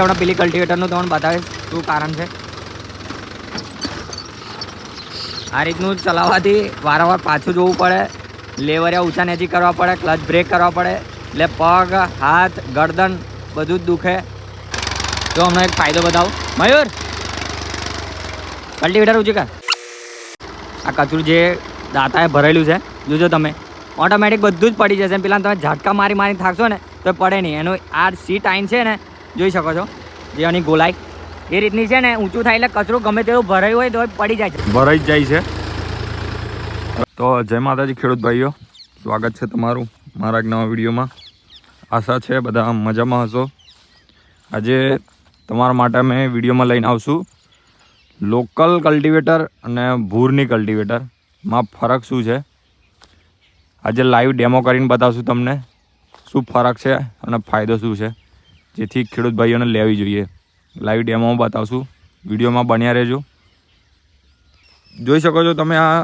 હમણાં પેલી કલ્ટિવેટરનું તમને બતાવીશ શું કારણ છે. આ રીતનું ચલાવવાથી વારંવાર પાછું જોવું પડે, લેવરિયા ઊંચા નીચી કરવા પડે, ક્લચ બ્રેક કરવા પડે, એટલે પગ, હાથ, ગરદન બધું જ દુખે. તો હમણાં એક ફાયદો બતાવું. મયુર, કલ્ટિવેટર ઊંચી કર. આ કચરું જે દાંતાએ ભરેલું છે જોજો તમે, ઓટોમેટિક બધું જ પડી જશે. પેલા તમે ઝટકા મારી મારી થાકશો ને તો પડે નહીં. એનું આ સીટ આઈન છે ને, જોઈ શકો છો જે આની ગોલાઈ એ રીતની છે ને, ઊંચું થાય એટલે કચરું ગમે તેવું ભરાયું હોય તો પડી જાય છે, ભરાઈ જ જાય છે. તો જય માતાજી ખેડૂત ભાઈઓ, સ્વાગત છે તમારું મારા એક નવા વિડીયોમાં. આશા છે બધા મજામાં હશો. આજે તમારા માટે અમે વિડીયોમાં લઈને આવશું લોકલ કલ્ટિવેટર અને ભૂરની કલ્ટિવેટરમાં ફરક શું છે. આજે લાઈવ ડેમો કરીને બતાવશું તમને શું ફરક છે અને ફાયદો શું છે, જેથી ખેડૂત ભાઈઓને લેવી જોઈએ. લાઈવ ડેમોમાં બતાવશું, વિડીયોમાં બન્યા રહેજો. જોઈ શકો છો તમે, આ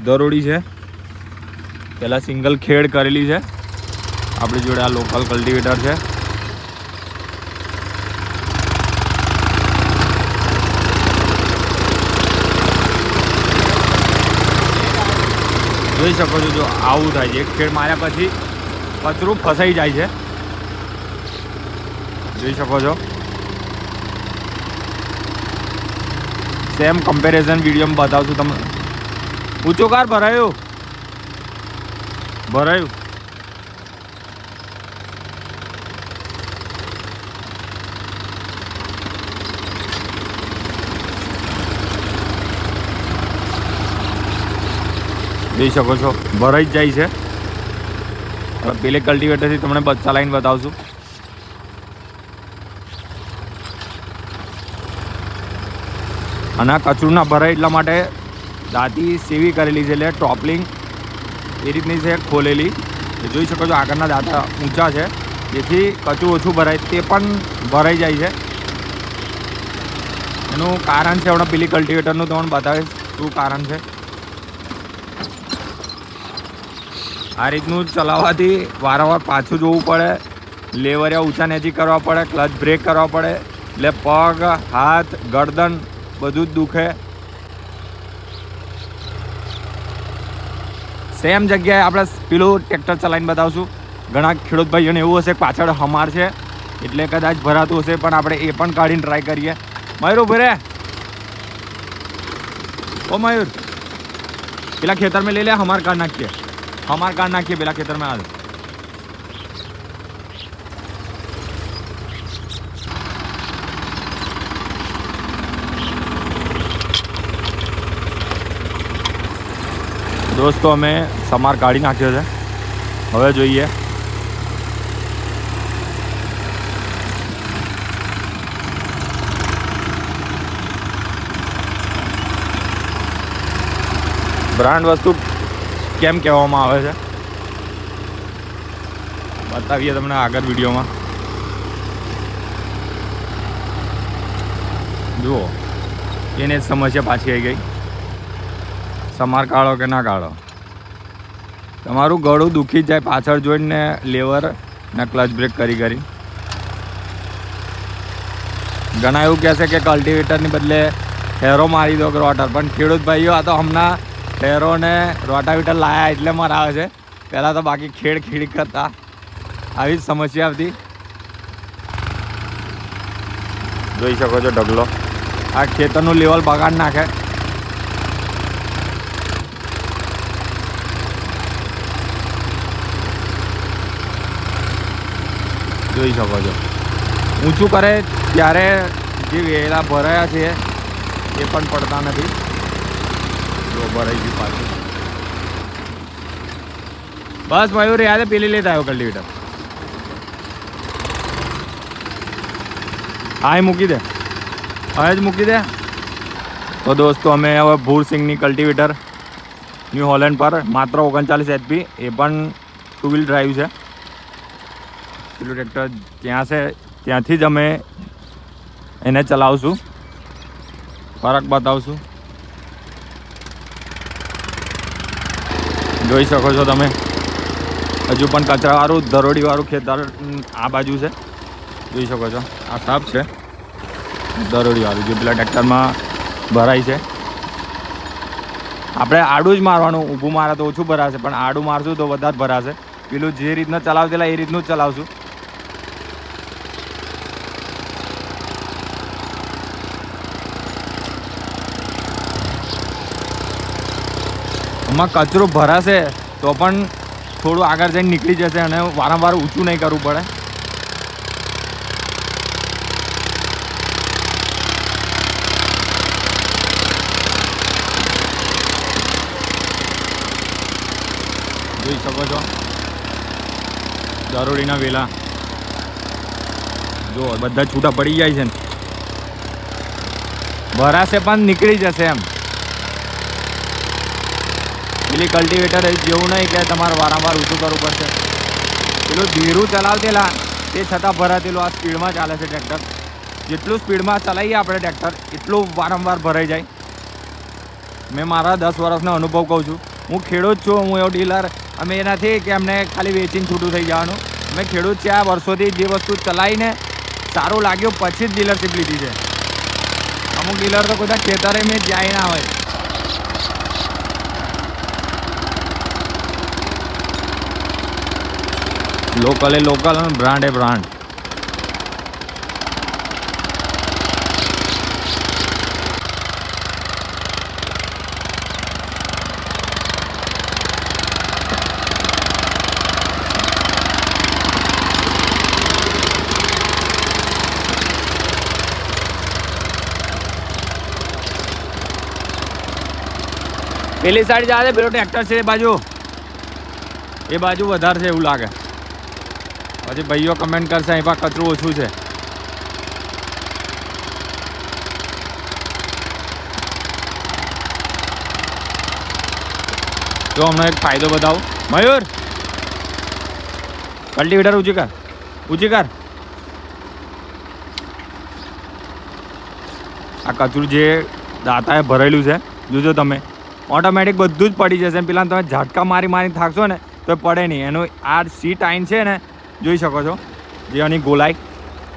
દરોડી છે, પહેલાં સિંગલ ખેડ કરેલી છે. આપણી જોડે આ લોકલ કલ્ટિવેટર છે. જોઈ શકો છો, જો આવું થાય છે, એક ખેડ માર્યા પછી કચરું ફસાઈ જાય છે. જોઈ શકો છો, સેમ કમ્પેરિઝન વિડીયોમાં બતાવશું તમને. ઊંચું કાર ભરાયું ભરાયું જોઈ શકો છો, ભરાઈ જ જાય છે. હવે પેલે કલ્ટિવેટરથી તમને ચલાવીને બતાવશું. અને આ કચરું ના ભરાય એટલા માટે દાંતી સેવી કરેલી છે, એટલે ટોપલિંગ એ રીતની છે ખોલેલી. જોઈ શકો છો, આગળના દાંતા ઊંચા છે, જેથી કચરું ઓછું ભરાય, તે પણ ભરાઈ જાય છે. એનું કારણ છે હમણાં પેલી કલ્ટિવેટરનું તમને બતાવીશ શું કારણ છે. આ રીતનું ચલાવવાથી વારંવાર પાછું જોવું પડે, લેવરિયા ઊંચા નીચી કરવા પડે, ક્લચ બ્રેક કરવા પડે, એટલે પગ, હાથ, ગરદન બધું જ દુખે. સેમ જગ્યાએ આપણે પેલું ટ્રેક્ટર ચલાવીને બતાવશું. ઘણા ખેડૂત ભાઈઓને એવું હશે પાછળ હમાર છે એટલે કદાચ ભરાતું હશે, પણ આપણે એ પણ કાઢીને ટ્રાય કરીએ. મયુર ઉભો રે. ઓ મયુર, પેલા ખેતર में ले ले, हमार काट नाखिए, हमार काट नाखिए पेला खेतर में. आज दोस्तों અમે સમાર કાઢી નાખ્યો છે. હવે જોઈએ બ્રાન્ડ વસ્તુ કેમ કહેવામાં આવે છે, બતાવીએ તમને આગળ વિડીયોમાં. જુઓ, એને જ સમસ્યા પાછી આવી ગઈ. સમાર કાઢો કે ના કાઢો, તમારું ગળું દુખી જાય પાછળ જોઈને લેવર ને ક્લચ બ્રેક કરી કરી. ઘણા એવું કહેશે કે કલ્ટિવેટરની બદલે હેરો મારી દો રોટર, પણ ખેડૂત ભાઈઓ આ તો હમણાં હેરો ને રોટાવેટર લાયા એટલે મરાવે છે. પહેલાં તો બાકી ખેડ કરતા આવી જ સમસ્યા આવતી. જોઈ શકો છો ઢગલો, આ ખેતરનું લેવલ બગાડ નાખે. જોઈ શકો છો, ઊંચું કરે ત્યારે જે વેલા ભરાયા છે એ પણ પડતા નથી. જો ભરાઈ ગયું પાછું. બસ મયુર યાદ પેલી લેતા આવ્યો કલ્ટિવેટર. હા એ મૂકી દે, હવે જ મૂકી દે. તો દોસ્તો અમે હવે ભૂરસિંગની કલ્ટિવેટર ન્યૂ હોલેન્ડ પર માત્ર 39 HP, એ પણ 2 વ્હીલ ડ્રાઈવ છે. પેલું ટ્રેક્ટર ત્યાં છે, ત્યાંથી જ અમે એને ચલાવશું, ફરક બતાવશું. જોઈ શકો છો તમે, હજુ પણ કચરાવાળું દરોડીવાળું ખેતર આ બાજુ છે. જોઈ શકો છો આ સાપ છે દરોડીવાળું જે પેલા ટ્રેક્ટરમાં ભરાય છે. આપણે આડું જ મારવાનું, ઊભું મારે તો ઓછું ભરાશે, પણ આડું મારશું તો વધારે ભરાશે. પેલું જે રીતના ચલાવતેલા એ રીતનું જ ચલાવશું. આમાં કચરો ભરાશે તો પણ થોડું આગળ જઈને નીકળી જશે અને વારંવાર ઊંચું નહીં કરવું પડે. જોઈ શકો છો દરોડીના વેલા જો બધા છૂટા પડી જાય છે ને, ભરાશે પણ નીકળી જશે એમ. પેલી કલ્ટિવેટર જેવું નહીં કે તમારે વારંવાર ઊંચું કરવું પડશે. પેલું ધીરું ચલાવતેલા તે છતાં ભરાતેલું આ સ્પીડમાં ચાલે છે ટ્રેક્ટર. જેટલું સ્પીડમાં ચલાવીએ આપણે ટ્રેક્ટર એટલું વારંવાર ભરાઈ જાય. મેં મારા 10 વર્ષનો અનુભવ કહું છું. હું ખેડૂત છું, હું એવો ડીલર અમે એ નથી કે અમને ખાલી વેચીને છૂટું થઈ જવાનું. અમે ખેડૂત છે, આ વર્ષોથી જે વસ્તુ ચલાવીને સારું લાગ્યું પછી જ ડીલરશીપ લીધી છે. અમુક ડીલર તો બધા ખેતરે મેં જાય ના હોય. લોકલ એ લોકલ અને બ્રાન્ડ એ બ્રાન્ડ. પેલી સાઈડ જાય પેલો ટ્રેક્ટર છે એ બાજુ વધારે છે એવું લાગે. પછી ભાઈઓ કમેન્ટ કરશે અહીં પાસે કચરું ઓછું છે. તો હમણાં એક ફાયદો બતાવું. મયુર કલ્ટિવેટર ઊંચી કર. આ કચરું જે દાતાએ ભરેલું છે જોજો તમે, ઓટોમેટિક બધું જ પડી જશે. પેલા તમે ઝાટકા મારી થાકશો ને તો પડે નહીં. એનું આ સીટ આઈન છે ને જોઈ શકો છો જે આની ગોલાઈ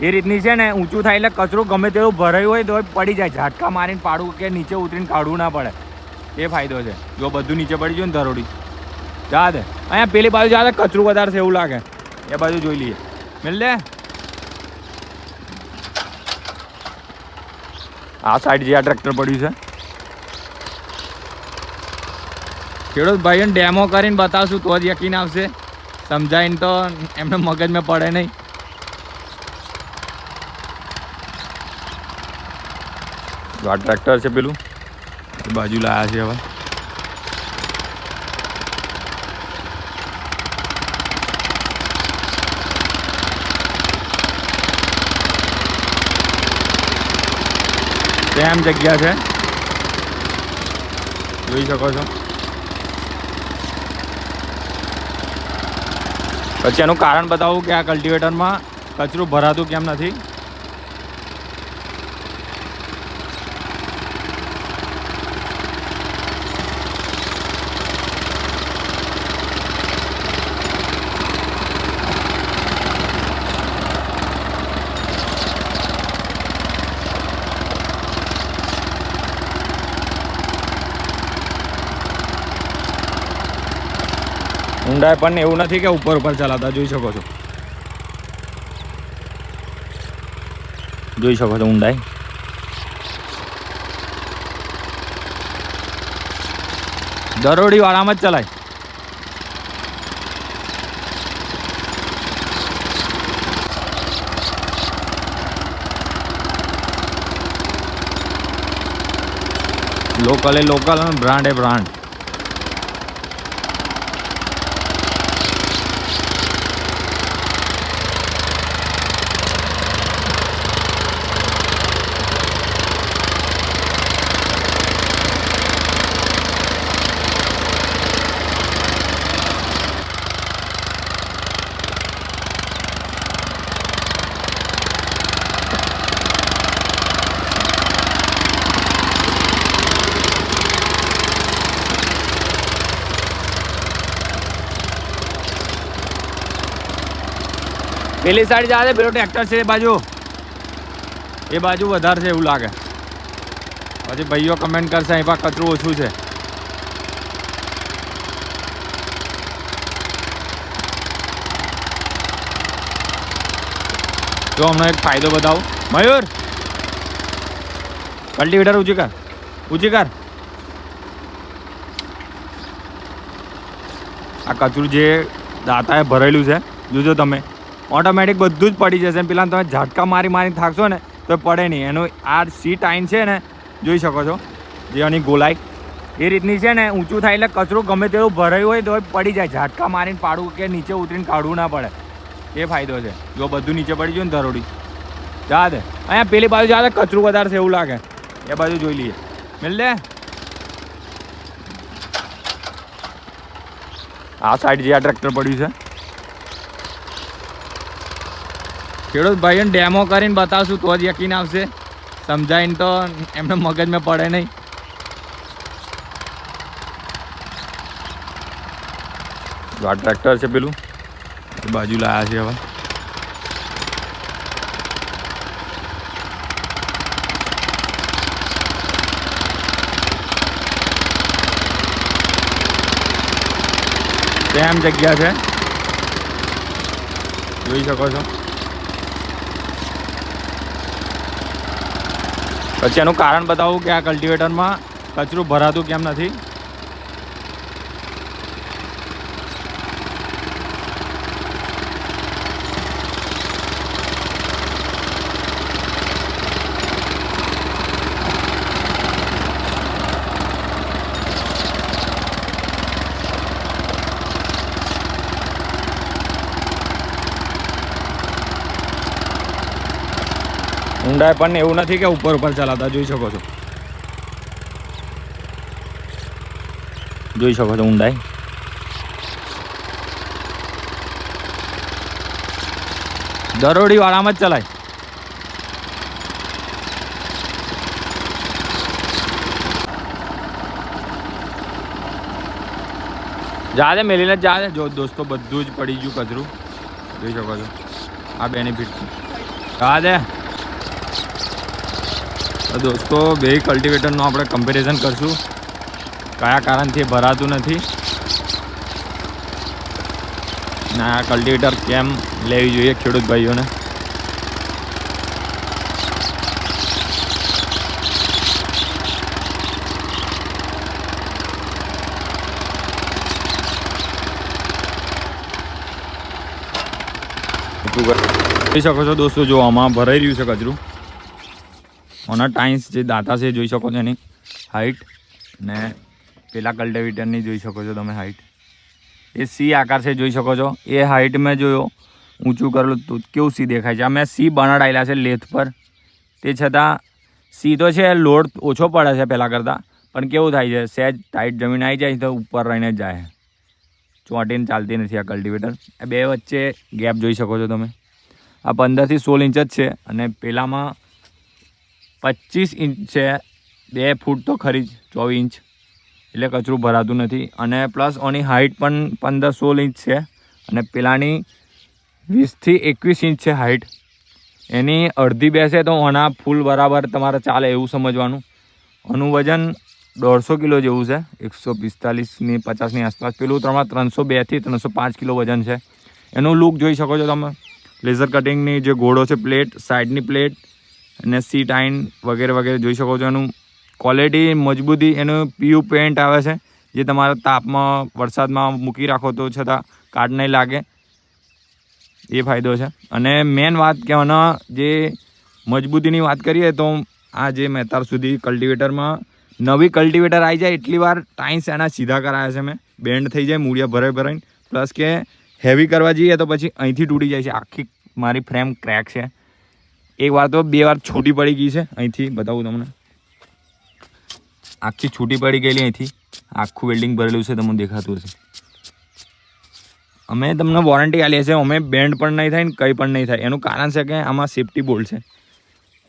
એ રીતની છે ને, ઊંચું થાય એટલે કચરું ગમે તેવું ભરાયું હોય તો પડી જાય. ઝાટકા મારીને પાડવું કે નીચે ઉતરીને કાઢવું ના પડે, એ ફાયદો છે. જો બધું નીચે પડી ગયું ને ધરોડી જા દે. અહીંયા પેલી બાજુ જા દે, કચરું વધારે છે એવું લાગે, એ બાજુ જોઈ લઈએ. મિલ દે આ સાઈડ જે આ ટ્રેક્ટર પડ્યું છે. ખેડૂત ભાઈઓને ડેમો કરીને બતાવશું તો જ યકીન આવશે. સમજાઈને તો એમને મગજમાં પડે નહીં. આ ટ્રેક્ટર છે પેલું એ બાજુ લાયા છે. હવે સેમ જગ્યા છે જોઈ શકો છો. પછી એનું કારણ બતાવું કે આ કલ્ટિવેટરમાં કચરું ભરાતું કેમ નથી. ઊંડાઈ પણ એવું નથી કે ઉપર ચલાવતા. જોઈ શકો છો ઊંડાઈ. દરોડી વાળામાં જ ચલાય. લોકલ એ લોકલ અને બ્રાન્ડ એ બ્રાન્ડ. પેલી સાઈડ જાય પેલો ટ્રેક્ટર છે એ બાજુ વધારે છે એવું લાગે. પછી ભાઈઓ કમેન્ટ કરશે અહીં પાસે કચરું ઓછું છે. જો હમણાં એક ફાયદો બતાવું. મયુર કલ્ટિવેટર ઊંચી કર. આ કચરું જે દાતાએ ભરેલું છે જોજો તમે, ઓટોમેટિક બધું જ પડી જશે. પેલા તમે ઝાટકા મારી થાકશો ને તો પડે નહીં. એનું આ સીટ આઈન છે ને, જોઈ શકો છો જે આની ગોલાઈ એ રીતની છે ને, ઊંચું થાય એટલે કચરું ગમે તેવું ભરાયું હોય તો પડી જાય. ઝાટકા મારીને પાડવું કે નીચે ઉતરીને કાઢવું ના પડે, એ ફાયદો છે. જો બધું નીચે પડી ગયું ને ધરોડી જા દે. અહીંયા પેલી બાજુ જા દે, કચરું વધારે છે એવું લાગે. એ બાજુ જોઈ લઈએ. મિલ દે આ સાઈડ જે આ ટ્રેક્ટર પડ્યું છે, ખેડૂત ભાઈઓને ડેમો કરીને બતાવશું તો જ યકીન આવશે. સમજાઈને તો એમને મગજમાં પડે નહીં. આ ટ્રેક્ટર છે પેલું એ બાજુ લાયા છે. હવે સેમ જગ્યા છે, જોઈ શકો છો. પછી એનું કારણ બતાવું કે આ કલ્ટિવેટરમાં કચરું ભરાતું કેમ નથી. ઊંડાઈ પણ એવું નથી કે ઉપર ચલાવતા, જોઈ શકો છો. ઊંડાઈ દરોડી વાળામાં જ ચલાય. જા દે મેલીને જા દે. જો દોસ્તો બધું જ પડી ગયું કચરું, જોઈ શકો છો. આ બેનિફિટ છે. જા દે દોસ્તો. બે કલ્ટિવેટરનું આપણે કમ્પેરિઝન કરશું, કયા કારણથી ભરાતું નથી ને આ કલ્ટિવેટર કેમ લેવી જોઈએ ખેડૂત ભાઈઓને. જોઈ શકો છો દોસ્તો, જો આમાં ભરાઈ રહ્યું છે કચરું. ઓના ટાઈન્સ જે દાંતા છે જોઈ શકો છો એની હાઈટ, ને પેલા કલ્ટિવેટરની જોઈ શકો છો તમે હાઈટ. એ સી આકાર છે, જોઈ શકો છો. એ હાઈટ મેં જોયો ઊંચું કરેલું તો કેવું સી દેખાય છે. આ મેં સી બનાડાયેલા છે લેથ પર, તે છતાં સી તો છે લોડ ઓછો પડે છે પહેલાં કરતાં, પણ કેવું થાય છે સહેજ ટાઈટ જમીન આવી જાય તો ઉપર રહીને જ જાય, ચોંટીને ચાલતી નથી આ કલ્ટિવેટર. આ બે વચ્ચે ગેપ જોઈ શકો છો તમે. આ 15 થી 16 ઇંચ જ છે અને પેલામાં 25 ઇંચ છે. 2 ફૂટ તો ખરી જ, 24 ઇંચ, એટલે કચરું ભરાતું નથી. અને પ્લસ ઓની હાઈટ પણ 15-16 ઇંચ છે અને પેલાની 20 થી 21 ઇંચ છે હાઈટ. એની અડધી બેસે તો ઓના ફૂલ બરાબર તમારે ચાલે એવું સમજવાનું. ઓનું વજન 150 કિલો જેવું છે, 145 50ની આસપાસ. પેલું તમારે 302 થી 305 કિલો વજન છે. એનું લુક જોઈ શકો છો તમે. લેઝર કટિંગની જે ઘોડો છે પ્લેટ, સાઈડની પ્લેટ અને સીટ આઈન વગેરે વગેરે જોઈ શકો છો. એનું ક્વોલિટી, મજબૂતી, એનું પીયુ પેન્ટ આવે છે જે તમારા તાપમાં વરસાદમાં મૂકી રાખો તો છતાં કાટ નહીં લાગે, એ ફાયદો છે. અને મેન વાત કે આના જે મજબૂતીની વાત કરીએ તો આ જે મેં અત્યાર સુધી કલ્ટિવેટરમાં નવી કલ્ટિવેટર આવી જાય એટલી વાર ટાઈન્સ એના સીધા કરાયા છે મેં. બેન્ડ થઈ જાય મૂળિયા ભરાઈને. પ્લસ કે હેવી કરવા જઈએ તો પછી અહીંથી તૂટી જાય છે. આખી મારી ફ્રેમ ક્રેક છે. એક વાર તો 2 વાર છૂટી પડી ગઈ છે. અહીંથી બતાવું તમને, આખી છૂટી પડી ગયેલી અહીંથી. આખું વેલ્ડિંગ ભરેલું છે, તમને દેખાતું હશે. અમે તમને વોરંટી આપીએ છીએ, અમે બેન્ડ પણ નહીં થાય ને કંઈ પણ નહીં થાય. એનું કારણ છે કે આમાં સેફ્ટી બોલ્ટ છે.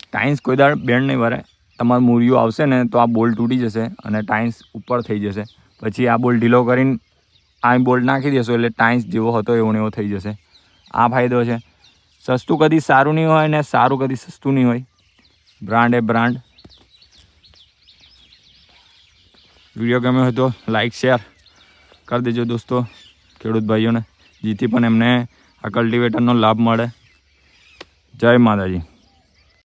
ટાઈન્સ કોઈ દાડ બેન્ડ નહીં ભરે. તમારું મૂળિયું આવશે ને તો આ બોલ્ટ તૂટી જશે અને ટાઈન્સ ઉપર થઈ જશે. પછી આ બોલ્ટ ઢીલો કરીને આ બોલ્ટ નાખી દેશો એટલે ટાઈન્સ જેવો હતો એવો ને એવો થઈ જશે. આ ફાયદો છે. સસ્તું કદી સારું નહીં હોય ને સારું કદી સસ્તું નહીં હોય. બ્રાન્ડ એ બ્રાન્ડ. વિડીયો ગમ્યો હોય તો લાઈક શેર કરી દેજો દોસ્તો, ખેડૂત ભાઈઓને, જેથી પણ એમને આ કલ્ટિવેટરનો લાભ મળે. જય માતાજી.